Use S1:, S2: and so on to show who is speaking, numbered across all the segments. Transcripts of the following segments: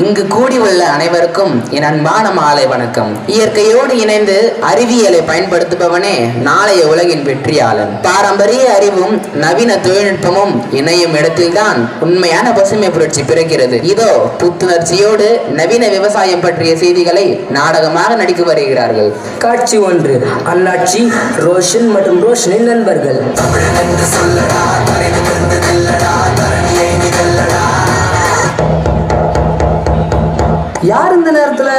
S1: இங்கு கூடி உள்ள அனைவருக்கும் என் அன்பான மாலை வணக்கம். இயற்கையோடு இணைந்து அறிவியலை பயன்படுத்துபவனே நாளைய உலகின் வெற்றியாளன். பாரம்பரிய அறிவும் நவீன தொழில்நுட்பமும் இணையும் இடத்தில்தான் உண்மையான பசுமை புரட்சி பிறக்கிறது. இதோ புத்துணர்ச்சியோடு நவீன விவசாயம் பற்றிய செய்திகளை நாடகமாக நடிக்க வருகிறார்கள்.
S2: காட்சி 1. அண்ணாச்சி, ரோஷன் மற்றும் ரோஷனின் நண்பர்கள். யார் இந்த நேரத்துல?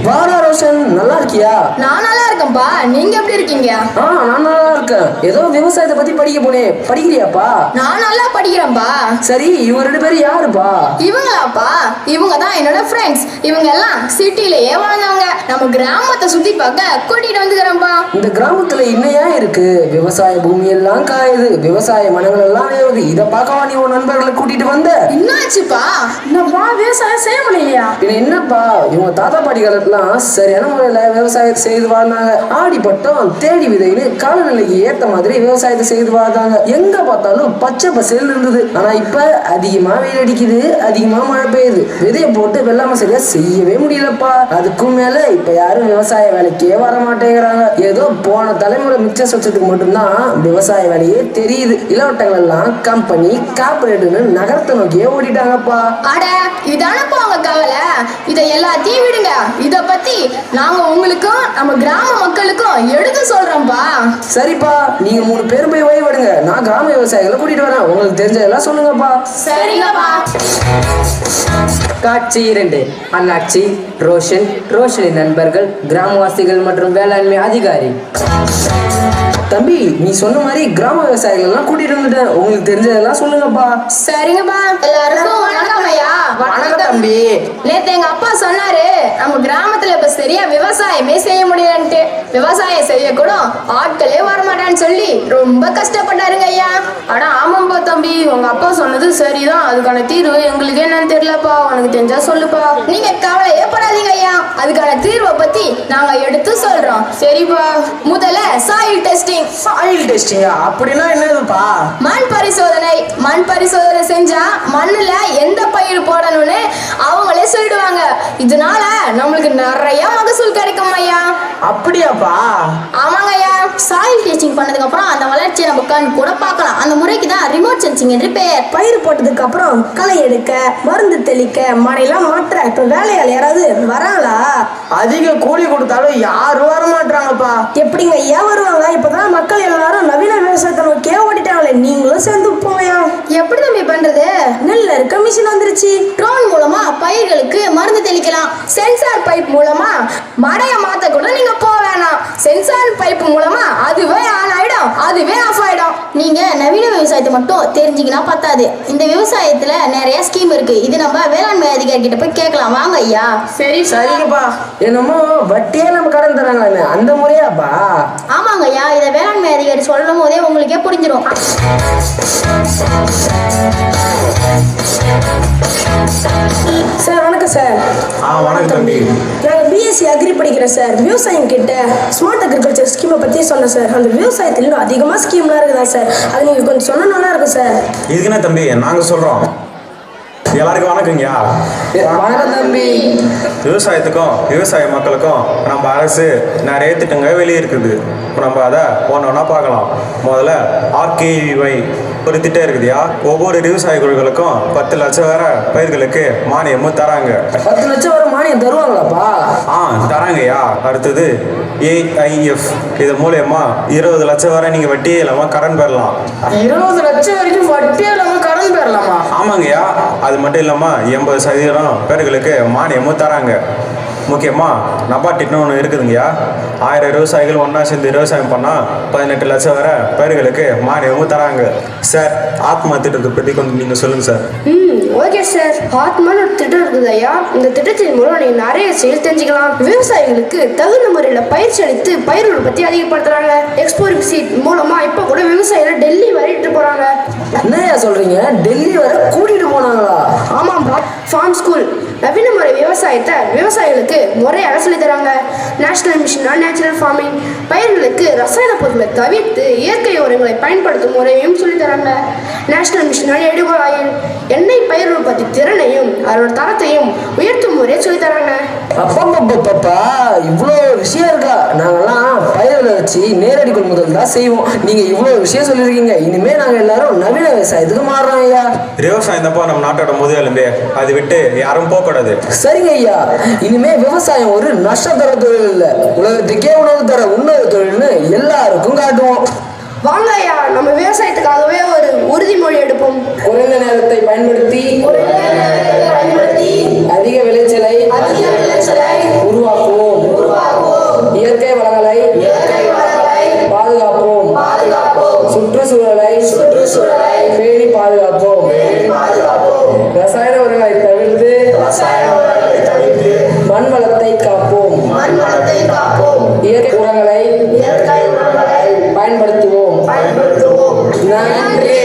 S2: வாடா ரோஷன், நல்லா இருக்கியா?
S3: நான் நல்லா இருக்கேன்பா. நீங்க எப்படி இருக்கீங்க?
S2: நான் நல்லா இருக்கேன். ஏதோ விவசாயத்தை பத்தி படிக்க போனேன், படிக்கிறியாப்பா?
S3: நான் நல்லா படிக்கிறேன்பா.
S2: சரி, இவங்க 2 பேரும் யாருப்பா?
S3: இவங்களாப்பா? இவங்க தான் என்னோட ஃப்ரெண்ட்ஸ். இவங்க எல்லாம் சிட்டிலேயே வாழ்ந்தவங்க. நம்ம கிராமத்தை சுத்தி பார்க்க கூட்டிட்டு வந்துக்கிறோம்பா.
S2: இந்த கிராமத்துல இன்னையா இருக்கு? விவசாய பூமி எல்லாம் காயுது, விவசாய மனங்கள் எல்லாம் ஏவுது. இதை பார்க்கவா நீ உன் நண்பர்களை கூட்டிட்டு வந்த?
S3: என்னாச்சுப்பா?
S4: என்னப்பா விவசாயம் செய்ய முடியலையா?
S2: என்னப்பா, இவங்க தாத்தா பாட்டி காலத்துல சரியான முறையில விவசாயத்தை செய்து வாழ்ந்தாங்க. ஆடி பட்டம் தேடி விதைன்னு காலநிலைக்கு ஏத்த மாதிரி விவசாயத்தை செய்து வாழ்ந்தாங்க. எங்க பார்த்தாலும் பச்சை பசேல் இருந்தது. ஆனா இப்ப அதிகமா வெயில் அடிக்குது, அதிகமா மழை பெய்யுது. விதையை போட்டு வெள்ளாம சரியா செய்யவே முடியலப்பா. அதுக்கும் மேல இப்ப யாரும் விவசாய வேலைக்கே வர மாட்டேங்கிறாங்க. ஏதோ போன தலைமுறை மிச்ச சொச்சத்துக்கு மட்டும்தான் விவசாய வேலையே தெரியுது. இளவட்டங்கள் எல்லாம் கம்பெனி கார்பரேட்னு நகரத்தை நோக்கியே ஓடிட்டாங்கப்பா.
S3: அட, இதானப்பா உங்க கவலை? இதை எல்லாத்தையும் விடுங்க. இத பத்தி நாங்க உங்களுக்கும் நம்ம கிராம மக்களுக்கும் எடுத்து சொல்றோம்பா.
S2: சரிப்பா, நீங்க 3 பேரும் போய் ஓய்வெடுங்க. நான் கிராம விவசாயிகளை கூட்டிட்டு வரேன். உங்களுக்கு தெரிஞ்சதெல்லாம் சொல்லுங்கப்பா.
S3: சரிங்கப்பா.
S2: காட்சி 2. அண்ணாச்சி, ரோஷன், ரோஷனின் நண்பர்கள், கிராமவாசிகள் மற்றும் வேளாண்மை அதிகாரி. தம்பி, நீ சொன்ன மாதிரி கிராம விவசாயிகள் எல்லாம் கூட்டிட்டு வந்துட்டேன். உங்களுக்கு தெரிஞ்சதெல்லாம் சொல்லுங்கப்பா.
S3: சரிங்கப்பா. எல்லாருக்கும் வணக்கம் ஐயா.
S2: வணக்கம் தம்பி.
S3: நேத்து எங்க அப்பா சொன்னாரு, நம்ம கிராமத்துல இப்ப சரியா விவசாயமே செய்ய முடியலன்ட்டு. விவசாயம் செய்ய கூட ஆட்களே வரமாட்டான்னு சொல்லி ரொம்ப கஷ்டப்பட்டாருங்க ஐயா.
S4: அட ஆமாம்பா தம்பி, உங்க அப்பா சொன்னது சரிதான். அதுக்கான தீர்வு எங்களுக்கு என்னன்னு தெரியலப்பா. உனக்கு தெரிஞ்சா சொல்லுப்பா.
S3: நீங்க கவலையே படாதீங்க ஐயா. அதுக்கான தீர்வை பத்தி நாங்க எடுத்து சொல்றோம்.
S4: சரிப்பா.
S3: முதல்ல சாயில் டெஸ்டிங்.
S2: சாயில் டெஸ்டிங்கா? அப்படின்னா என்னதுப்பா?
S3: மண் பரிசோதனை. மண் பரிசோதனை செஞ்சா மண்ணுல எந்த பயிர் போடணும்னு அவங்களே சொல்லிடுவாங்க. இதனால நம்மளுக்கு நிறைய மகசூல் கிடைக்கும் ஐயா.
S2: அப்படியாப்பா?
S3: ஆமாங்க ஐயா.
S4: சாயில் டெஸ்டிங் பண்ணதுக்கு அப்புறம் அந்த வளர்ச்சியை நம்ம கண் கூட பார்க்கலாம். அந்த முறைக்கு தான் ரிமோட் சென்சிங் என்று பெயர்.
S5: பயிர் போட்டதுக்கு அப்புறம் களை எடுக்க, மருந்து தெளிக்க, மழையெல்லாம் மாற்ற இப்ப வேலையாள் யாராவது வராங்களா?
S2: அதிக கூலி கொடுத்தாலும் யாரும் வர மாட்டாங்கப்பா.
S5: எப்படிங்க ஐயா வருவாங்க? இப்பதான் மக்கள் எல்லாரும் நவீன விவசாயத்தை நோக்கியே ஓடிட்டாங்களே, நீங்களும் சேர்ந்து போயா?
S4: எப்படி தம்பி பண்றது?
S5: நெல் இருக்க மிஷின் வந்துருச்சு.
S4: ட்ரோன் மூலமா பயிர்களுக்கு மருந்து தெளிக்கலாம்.
S3: சென்சார் பைப் மூலமா மழைய மாத்த கூட நீங்க போக வேணாம். சென்சார் பைப் மூலமா அதுவே ஆன் ஆயிடும், அதுவே ஆஃப் ஆயிடும்.
S4: நீங்க நவீன விவசாயத்தை மட்டும் தெரிஞ்சிங்கன்னா பத்தாது. இந்த விவசாயத்துல நிறைய ஸ்கீம் இருக்கு. இது நம்ம வேளாண்மை அதிகாரி கிட்ட போய் கேட்கலாம். வாங்க ஐயா.
S2: சரிங்கப்பா. என்னமோ வட்டியே நம்ம கடன் தராங்களே, அந்த முறையாப்பா?
S4: ஆமாங்க ஐயா, இதை வேளாண்மை அதிகாரி சொல்லும் போதே உங்களுக்கே புரிஞ்சிடும்.
S5: சார் வணக்கம் சார்.
S6: வணக்கம் தம்பி.
S5: நாங்கள் பிஎஸ்சி அக்ரி படிக்கிறேன் சார். விவசாயம் கிட்ட ஸ்மார்ட் அக்ரிகல்ச்சர் ஸ்கீமை பற்றி சொன்னேன் சார். அந்த விவசாயத்தில் இன்னும் அதிகமாக ஸ்கீம்லாம் இருக்குதா சார்? அது நீங்கள் கொஞ்சம் சொன்னால் நல்லா இருக்கும் சார்.
S6: இதுக்கு என்ன தம்பி, நாங்கள் சொல்கிறோம். எல்லாருக்கும் வணக்கங்கய்யா.
S2: வணக்கம் தம்பி.
S6: விவசாயத்துக்கும் விவசாய மக்களுக்கும் நம்ம அரசு நிறைய திட்டங்கள் வெளியே இருக்குது. நம்ம அதை ஒன்றா பார்க்கலாம். முதல்ல RKVY ஒரு திட்டம் இருக்குதுயா. ஒவ்வொரு விவசாய குழுக்களுக்கும் 10 லட்சம் வரை பயிர்களுக்கு மானியமும் தராங்க.
S2: 10 லட்சம் வரை மானியம் தருவாங்களாப்பா?
S6: தராங்கய்யா. அடுத்தது AIF, இது மூலயமா 20 லட்சம் வரை நீங்கள் வட்டியே இல்லாமல் கடன் பெறலாம்.
S2: 20 லட்சம் வரைக்கும் வட்டியே இல்லாமல் கடன் பெறலாமா?
S6: ஆமாங்கய்யா. அது மட்டும் இல்லாமல் 80% பேர்களுக்கு மானியமும் தராங்க. முக்கியமாக நபார்ட் திட்டம் ஒன்று இருக்குதுங்கய்யா. 1000 விவசாயிகள் ஒன்றா சேர்ந்து விவசாயம் பண்ணால் 18 லட்சம் வரை பயிர்களுக்கு மானியமும் தராங்க. சார், ஆத்மா திட்டத்தை பற்றி கொஞ்சம் நீங்கள் சொல்லுங்கள் சார்.
S4: Okay sir. ஆத்மான்னு ஒரு திட்டம் இருக்குது ஐயா. இந்த திட்டத்தின் மூலம் நீங்கள் நிறைய செயல் தெரிஞ்சுக்கலாம். விவசாயிகளுக்கு தகுந்த முறையில் பயிற்சி அளித்து பயிர் உற்பத்தி அதிகப்படுத்துறாங்க. எக்ஸ்போர்ட் சீட் மூலமா இப்போ கூட விவசாயிகள் டெல்லி வரைட்டு போறாங்க.
S2: என்னையா சொல்றீங்க? டெல்லி வரை கூட்டிட்டு போனாங்களா?
S4: ஆமாம்பா. ஃபார்ம் ஸ்கூல் நவீன முறை விவசாயத்தை விவசாயிகளுக்கு முறையாக சொல்லி தராங்க. National mission on natural farming பயிர்களுக்கு ரசாயன பொருட்களை தவிர்த்து இயற்கை உரங்களை பயன்படுத்தும் முறையும் சொல்லி தராங்க. National mission on edible oil எண்ணெய் பயிர் பத்தி திறனையும் அதோட தரத்தையும் உயர்த்தும் முறையை சொல்லி தராங்க.
S2: அப்பா இவ்வளோ விஷயம் இருக்கா? நாங்கெல்லாம் பயிர்களை வச்சு நேரடி கொள்முதல் தான் செய்வோம். நீங்க இவ்வளோ விஷயம் சொல்லியிருக்கீங்க. இனிமே நாங்க எல்லாரும் நவீன விவசாயத்துக்கு மாறுறோம் ஐயா.
S6: விவசாயம் தான்ப்பா நம்ம நாட்டோட முதுகெலும்பே. அதை விட்டு யாரும் போகக்கூடாது.
S2: சரிங்க ஐயா. இனிமே விவசாயம் ஒரு நஷ்டத்தர தொழில் இல்லை, உலகத்துக்கே உணவு தர உன்னத தொழில்னு எல்லாருக்கும் காட்டுவோம்.
S4: வாங்க ஐயா, நம்ம விவசாயத்துக்காகவே ஒரு உறுதிமொழி எடுப்போம்.
S2: குறைந்த நேரத்தை பயன்படுத்தி அதிக விளைச்சலை உருவாக்குவோம். இயற்கை வளங்களை பாதுகாப்போம். சுற்றுச்சூழலை பேணி பாதுகாப்போம். ரசாயன உரங்களை தவிர்த்து மண் வளத்தை காப்போம். இயற்கை உரங்களை பயன்படுத்துவோம். நன்றி.